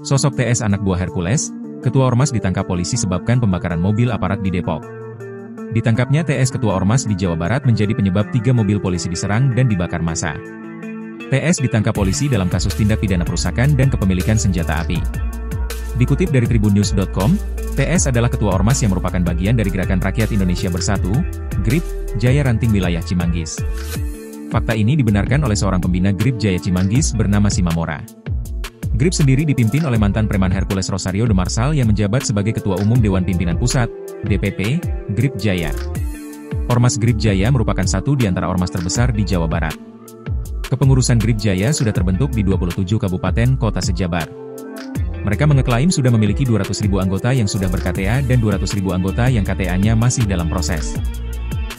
Sosok TS anak buah Hercules, Ketua Ormas ditangkap polisi sebabkan pembakaran mobil aparat di Depok. Ditangkapnya TS Ketua Ormas di Jawa Barat menjadi penyebab 3 mobil polisi diserang dan dibakar massa. TS ditangkap polisi dalam kasus tindak pidana perusakan dan kepemilikan senjata api. Dikutip dari tribunnews.com, TS adalah Ketua Ormas yang merupakan bagian dari Gerakan Rakyat Indonesia Bersatu, GRIP, Jaya Ranting Wilayah Cimanggis. Fakta ini dibenarkan oleh seorang pembina GRIP Jaya Cimanggis bernama Simamora. GRIP sendiri dipimpin oleh mantan preman Hercules Rosario de Marsal yang menjabat sebagai Ketua Umum Dewan Pimpinan Pusat, DPP, GRIP Jaya. Ormas GRIP Jaya merupakan satu di antara ormas terbesar di Jawa Barat. Kepengurusan GRIP Jaya sudah terbentuk di 27 kabupaten kota sejabar. Mereka mengeklaim sudah memiliki 200.000 anggota yang sudah ber-KTA dan 200.000 anggota yang KTA-nya masih dalam proses.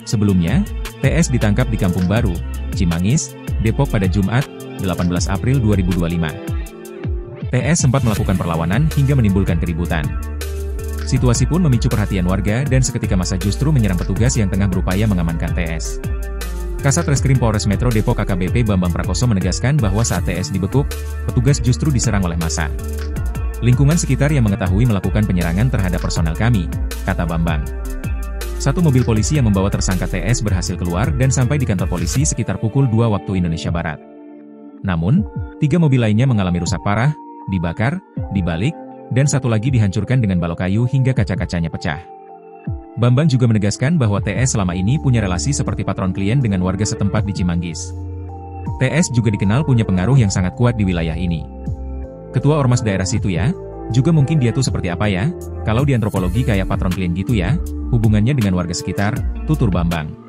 Sebelumnya, TS ditangkap di Kampung Baru, Cimanggis, Depok pada Jumat, 18 April 2025. TS sempat melakukan perlawanan hingga menimbulkan keributan. Situasi pun memicu perhatian warga dan seketika massa justru menyerang petugas yang tengah berupaya mengamankan TS. Kasat Reskrim Polres Metro Depok AKBP Bambang Prakoso menegaskan bahwa saat TS dibekuk, petugas justru diserang oleh massa. Lingkungan sekitar yang mengetahui melakukan penyerangan terhadap personel kami, kata Bambang. Satu mobil polisi yang membawa tersangka TS berhasil keluar dan sampai di kantor polisi sekitar pukul 2 waktu Indonesia Barat. Namun, 3 mobil lainnya mengalami rusak parah, dibakar, dibalik, dan satu lagi dihancurkan dengan balok kayu hingga kaca-kacanya pecah. Bambang juga menegaskan bahwa TS selama ini punya relasi seperti patron klien dengan warga setempat di Cimanggis. TS juga dikenal punya pengaruh yang sangat kuat di wilayah ini. Ketua Ormas daerah situ ya, juga mungkin dia tuh seperti apa ya, kalau di antropologi kayak patron klien gitu ya, hubungannya dengan warga sekitar, tutur Bambang.